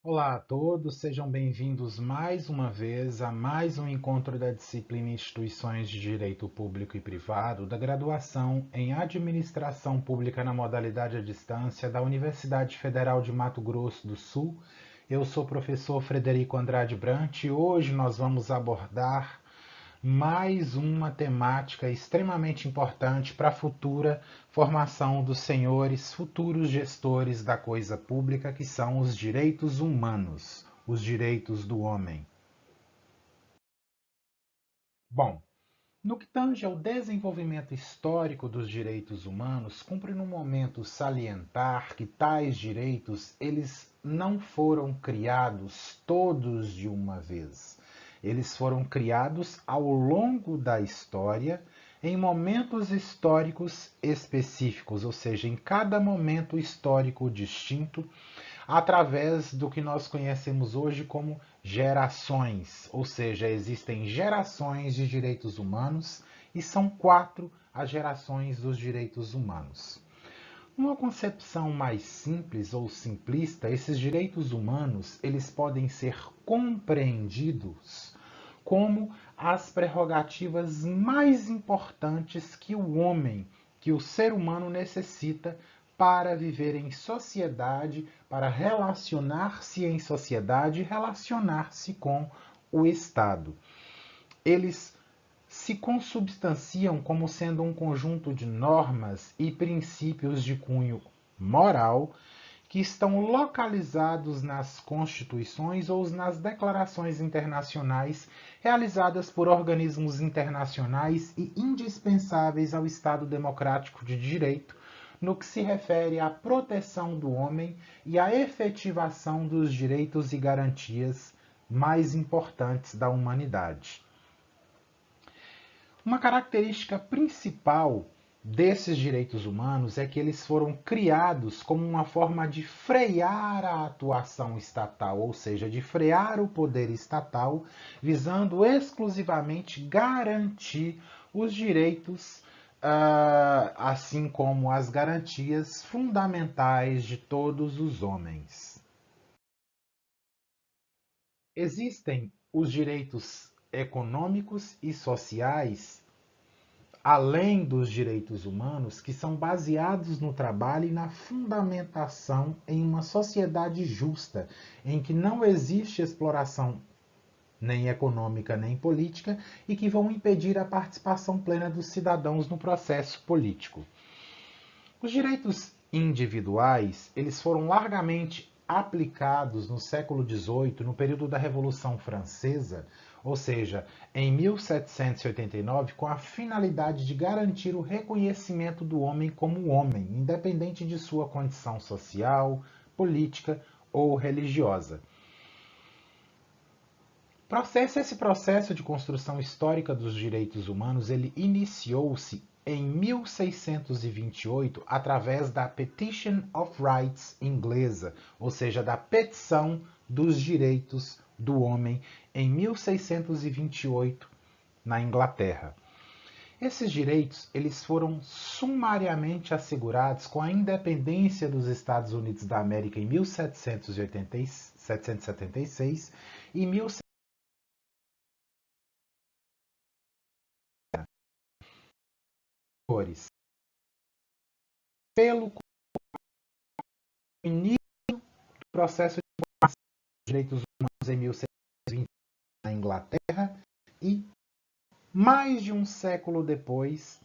Olá a todos, sejam bem-vindos mais uma vez a mais um encontro da disciplina Instituições de Direito Público e Privado da graduação em Administração Pública na modalidade à distância da Universidade Federal de Mato Grosso do Sul. Eu sou o professor Frederico Andrade Brant e hoje nós vamos abordar mais uma temática extremamente importante para a futura formação dos senhores futuros gestores da coisa pública, que são os direitos humanos, os direitos do homem. Bom, no que tange ao desenvolvimento histórico dos direitos humanos, cumpre no momento salientar que tais direitos eles não foram criados todos de uma vez. Eles foram criados ao longo da história, em momentos históricos específicos, ou seja, em cada momento histórico distinto, através do que nós conhecemos hoje como gerações, ou seja, existem gerações de direitos humanos e são 4 as gerações dos direitos humanos. Numa concepção mais simples ou simplista, esses direitos humanos eles podem ser compreendidos como as prerrogativas mais importantes que o homem, que o ser humano necessita para viver em sociedade, para relacionar-se em sociedade e relacionar-se com o Estado. Eles se consubstanciam como sendo um conjunto de normas e princípios de cunho moral que estão localizados nas constituições ou nas declarações internacionais realizadas por organismos internacionais e indispensáveis ao Estado democrático de direito, no que se refere à proteção do homem e à efetivação dos direitos e garantias mais importantes da humanidade. Uma característica principal desses direitos humanos é que eles foram criados como uma forma de frear a atuação estatal, ou seja, de frear o poder estatal, visando exclusivamente garantir os direitos, assim como as garantias fundamentais de todos os homens. Existem os direitos econômicos e sociais além dos direitos humanos, que são baseados no trabalho e na fundamentação em uma sociedade justa, em que não existe exploração nem econômica nem política e que vão impedir a participação plena dos cidadãos no processo político. Os direitos individuais, eles foram largamente aplicados no século XVIII, no período da Revolução Francesa, ou seja, em 1789, com a finalidade de garantir o reconhecimento do homem como homem, independente de sua condição social, política ou religiosa. Esse processo de construção histórica dos direitos humanos ele iniciou-se em 1628 através da Petition of Rights inglesa, ou seja, da petição dos direitos do homem em 1628 na Inglaterra. Esses direitos eles foram sumariamente assegurados com a independência dos Estados Unidos da América em 1776 e 1700 pelo início do processo de direitos humanos em 1620 na Inglaterra e, mais de um século depois,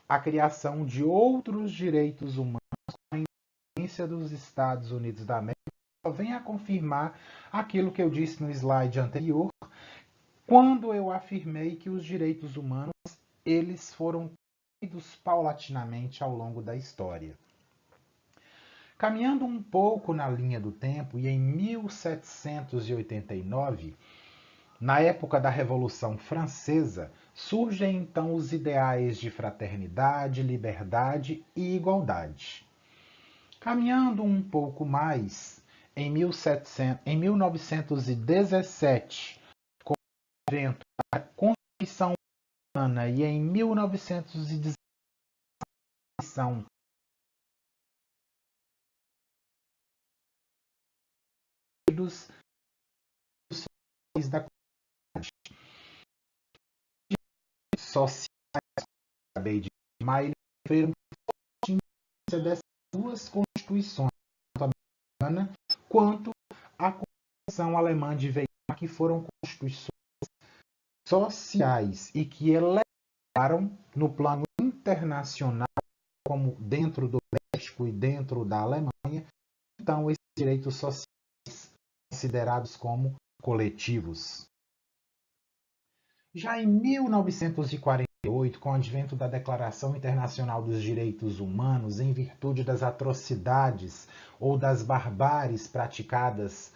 a criação de outros direitos humanos com a independência dos Estados Unidos da América só vem a confirmar aquilo que eu disse no slide anterior, quando eu afirmei que os direitos humanos eles foram construídos paulatinamente ao longo da história. Caminhando um pouco na linha do tempo, e em 1789, na época da Revolução Francesa, surgem então os ideais de fraternidade, liberdade e igualdade. Caminhando um pouco mais, em 1917, com o evento da Constituição Humana e em 1919, dos da sociais, acabei de afirmar, eles sofreram forte influência dessas duas constituições, tanto a americana quanto a Constituição Alemã de Weimar, que foram constituições sociais e que elevaram no plano internacional, como dentro do México e dentro da Alemanha, então esses direitos sociais considerados como coletivos. Já em 1948, com o advento da Declaração Internacional dos Direitos Humanos, em virtude das atrocidades ou das barbáries praticadas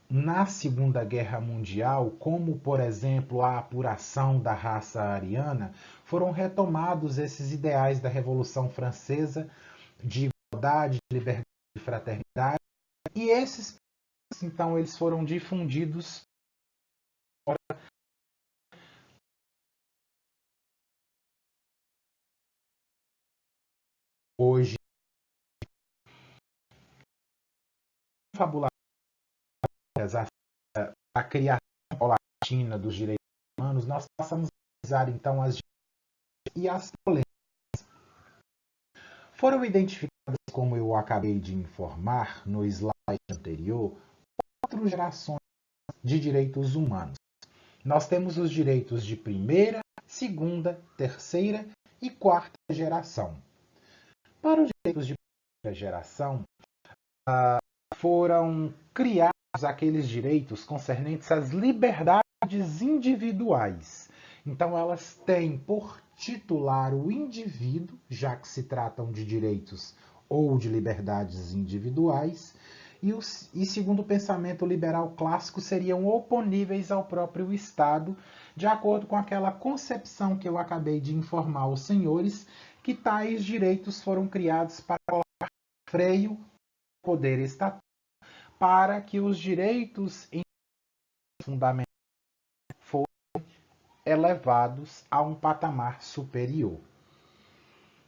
na Segunda Guerra Mundial, como, por exemplo, a apuração da raça ariana, foram retomados esses ideais da Revolução Francesa de igualdade, de liberdade e fraternidade, e esses, então, eles foram difundidos hoje. Fabuladas a criação paulatina dos direitos humanos, nós passamos a analisar então as e as polêmicas. Foram identificadas, como eu acabei de informar no slide anterior, 4 gerações de direitos humanos. Nós temos os direitos de primeira, segunda, terceira e quarta geração. Para os direitos de primeira geração, foram criados aqueles direitos concernentes às liberdades individuais. Então, elas têm por titular o indivíduo, já que se tratam de direitos ou de liberdades individuais, e segundo o pensamento liberal clássico, seriam oponíveis ao próprio Estado, de acordo com aquela concepção que eu acabei de informar aos senhores, que tais direitos foram criados para colocar freio ao poder estatal, para que os direitos fundamentais fossem elevados a um patamar superior.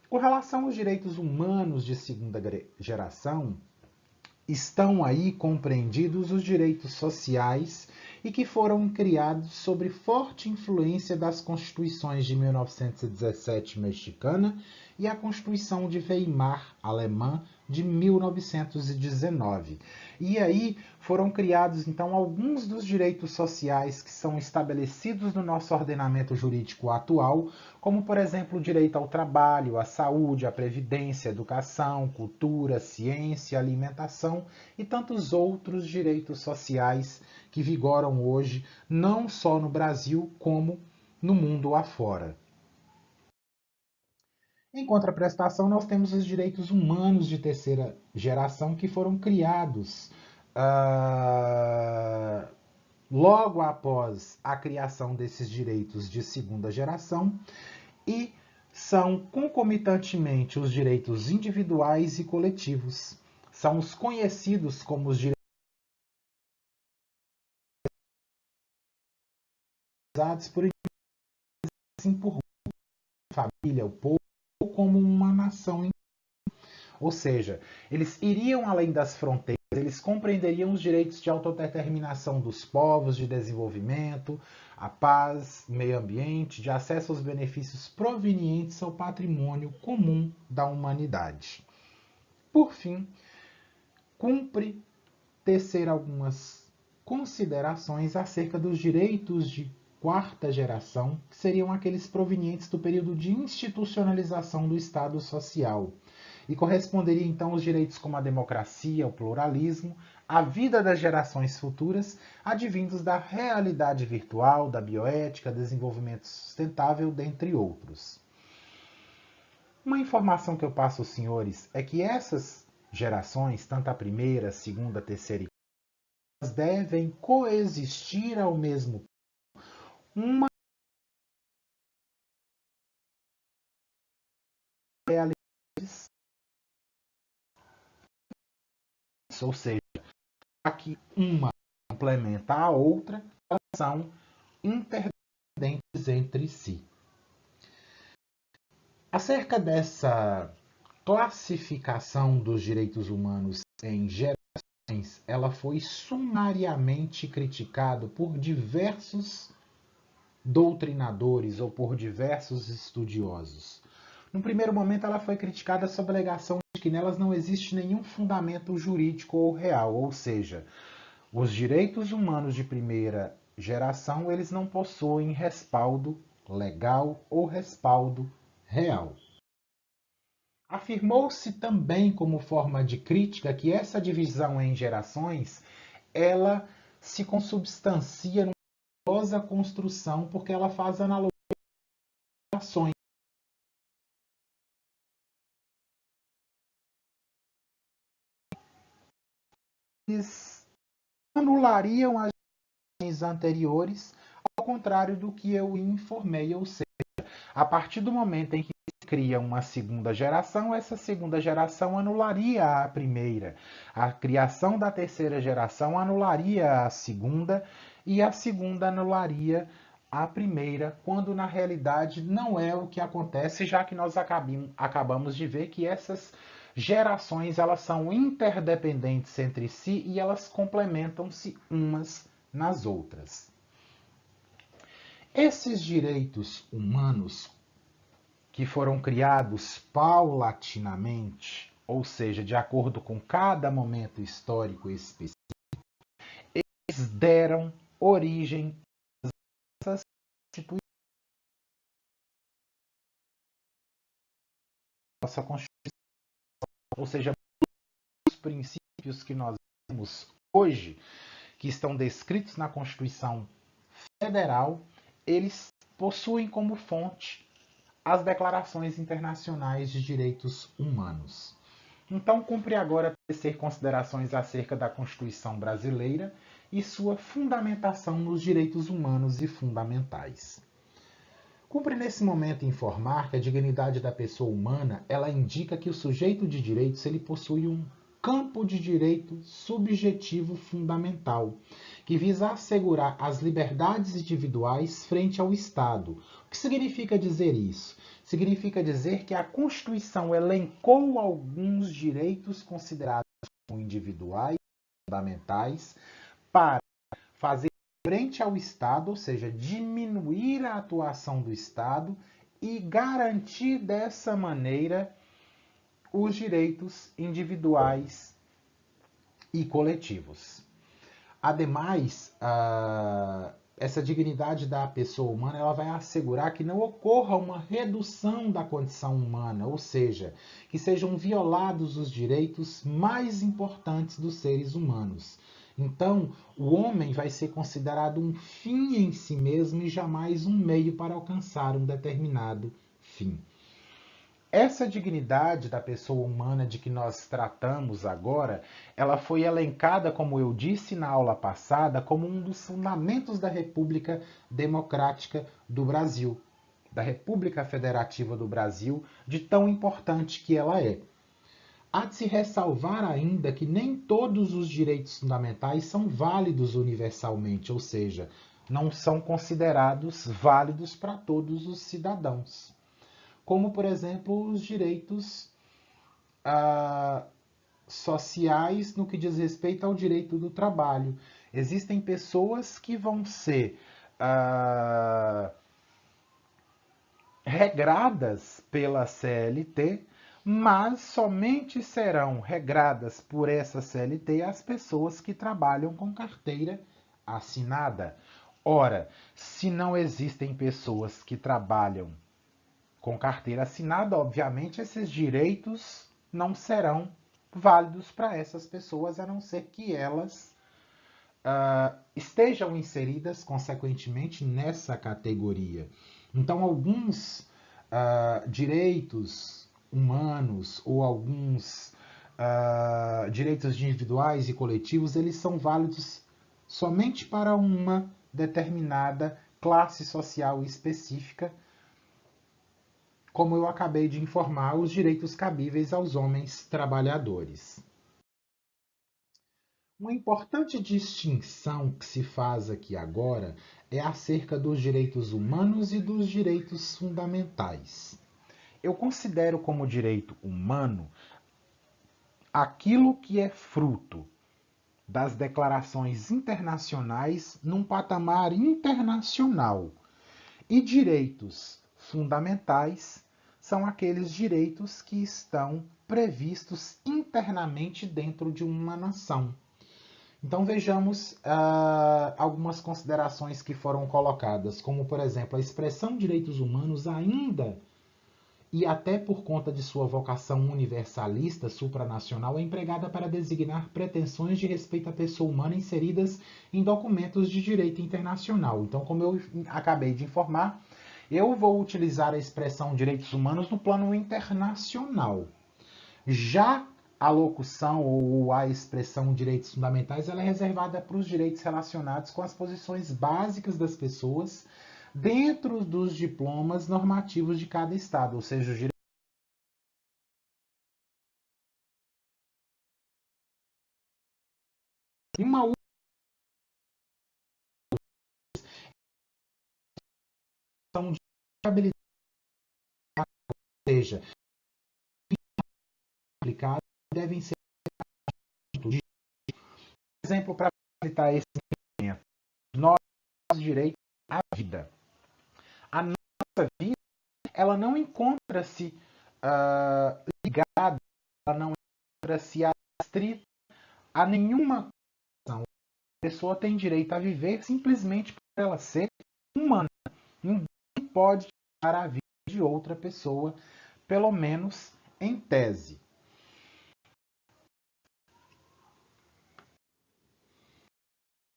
Com relação aos direitos humanos de segunda geração, estão aí compreendidos os direitos sociais e que foram criados sob forte influência das constituições de 1917 mexicana e a Constituição de Weimar alemã de 1919. E aí foram criados então alguns dos direitos sociais que são estabelecidos no nosso ordenamento jurídico atual, como por exemplo o direito ao trabalho, à saúde, à previdência, à educação, cultura, ciência, alimentação e tantos outros direitos sociais que vigoram hoje não só no Brasil como no mundo afora. Em contraprestação, nós temos os direitos humanos de terceira geração que foram criados logo após a criação desses direitos de segunda geração e são concomitantemente os direitos individuais e coletivos. São os conhecidos como os direitos por assim por família, o povo, ou como uma nação. Ou seja, eles iriam além das fronteiras, eles compreenderiam os direitos de autodeterminação dos povos, de desenvolvimento, a paz, meio ambiente, de acesso aos benefícios provenientes ao patrimônio comum da humanidade. Por fim, cumpre tecer algumas considerações acerca dos direitos de quarta geração, que seriam aqueles provenientes do período de institucionalização do Estado social, e corresponderia então aos direitos como a democracia, o pluralismo, a vida das gerações futuras, advindos da realidade virtual, da bioética, desenvolvimento sustentável, dentre outros. Uma informação que eu passo aos senhores é que essas gerações, tanto a primeira, a segunda, a terceira e a quarta, devem coexistir ao mesmo tempo. Uma realidade, ou seja, que uma complementa a outra, elas são interdependentes entre si. Acerca dessa classificação dos direitos humanos em gerações, ela foi sumariamente criticada por diversos doutrinadores ou por diversos estudiosos. No primeiro momento, ela foi criticada sob a alegação de que nelas não existe nenhum fundamento jurídico ou real, ou seja, os direitos humanos de primeira geração eles não possuem respaldo legal ou respaldo real. Afirmou-se também como forma de crítica que essa divisão em gerações ela se consubstancia numa fabulosa construção porque ela faz analogia a ações anulariam as ações anteriores, ao contrário do que eu informei, ou seja, a partir do momento em que se cria uma segunda geração, essa segunda geração anularia a primeira. A criação da terceira geração anularia a segunda e a segunda anularia a primeira, quando na realidade não é o que acontece, já que nós acabamos de ver que essas gerações elas são interdependentes entre si e elas complementam-se umas nas outras. Esses direitos humanos que foram criados paulatinamente, ou seja, de acordo com cada momento histórico específico, eles deram origem a essas instituições. Nossa Constituição, ou seja, os princípios que nós temos hoje, que estão descritos na Constituição Federal, eles possuem como fonte as declarações internacionais de direitos humanos. Então, cumpre agora tecer considerações acerca da Constituição brasileira e sua fundamentação nos direitos humanos e fundamentais. Cumpre nesse momento informar que a dignidade da pessoa humana, ela indica que o sujeito de direitos ele possui um campo de direito subjetivo fundamental, que visa assegurar as liberdades individuais frente ao Estado. O que significa dizer isso? Significa dizer que a Constituição elencou alguns direitos considerados como individuais, fundamentais, para fazer frente ao Estado, ou seja, diminuir a atuação do Estado e garantir dessa maneira os direitos individuais e coletivos. Ademais, essa dignidade da pessoa humana ela vai assegurar que não ocorra uma redução da condição humana, ou seja, que sejam violados os direitos mais importantes dos seres humanos. Então, o homem vai ser considerado um fim em si mesmo e jamais um meio para alcançar um determinado fim. Essa dignidade da pessoa humana de que nós tratamos agora, ela foi elencada, como eu disse na aula passada, como um dos fundamentos da República Democrática do Brasil, da República Federativa do Brasil, de tão importante que ela é. Há de se ressalvar ainda que nem todos os direitos fundamentais são válidos universalmente, ou seja, não são considerados válidos para todos os cidadãos. Como, por exemplo, os direitos sociais no que diz respeito ao direito do trabalho. Existem pessoas que vão ser regradas pela CLT, mas somente serão regradas por essa CLT as pessoas que trabalham com carteira assinada. Ora, se não existem pessoas que trabalham com carteira assinada, obviamente esses direitos não serão válidos para essas pessoas, a não ser que elas estejam inseridas, consequentemente, nessa categoria. Então, alguns direitos humanos ou alguns direitos individuais e coletivos, eles são válidos somente para uma determinada classe social específica, como eu acabei de informar, os direitos cabíveis aos homens trabalhadores. Uma importante distinção que se faz aqui agora é acerca dos direitos humanos e dos direitos fundamentais. Eu considero como direito humano aquilo que é fruto das declarações internacionais num patamar internacional. E direitos fundamentais são aqueles direitos que estão previstos internamente dentro de uma nação. Então vejamos algumas considerações que foram colocadas, como por exemplo, a expressão direitos humanos ainda, e até por conta de sua vocação universalista, supranacional, é empregada para designar pretensões de respeito à pessoa humana inseridas em documentos de direito internacional. Então, como eu acabei de informar, eu vou utilizar a expressão direitos humanos no plano internacional. Já a locução ou a expressão direitos fundamentais, ela é reservada para os direitos relacionados com as posições básicas das pessoas dentro dos diplomas normativos de cada estado, ou seja, os direitos. E uma outra de habilidade, ou seja, aplicadas devem ser de exemplo para facilitar esse entendimento. Nós temos direito à vida. A nossa vida, ela não encontra-se ligada, ela não encontra-se astrita a nenhuma ação. A pessoa tem direito a viver simplesmente por ela ser humana. Ninguém pode tirar a vida de outra pessoa, pelo menos em tese.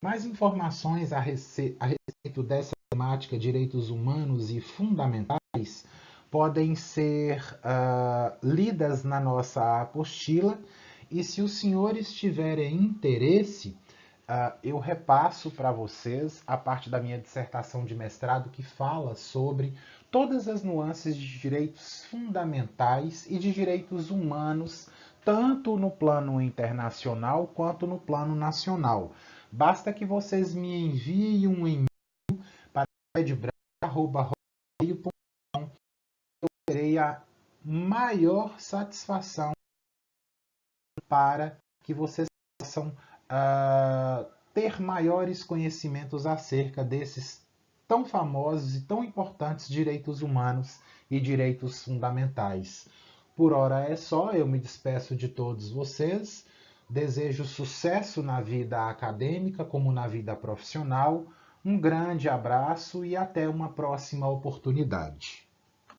Mais informações a respeito dessa temática, direitos humanos e fundamentais, podem ser lidas na nossa apostila, e se os senhores tiverem interesse, eu repasso para vocês a parte da minha dissertação de mestrado que fala sobre todas as nuances de direitos fundamentais e de direitos humanos, tanto no plano internacional quanto no plano nacional. Basta que vocês me enviem um e-mail para edbranco@hotmail.com. Eu terei a maior satisfação para que vocês possam ter maiores conhecimentos acerca desses tão famosos e tão importantes direitos humanos e direitos fundamentais. Por hora é só, eu me despeço de todos vocês. Desejo sucesso na vida acadêmica como na vida profissional. Um grande abraço e até uma próxima oportunidade.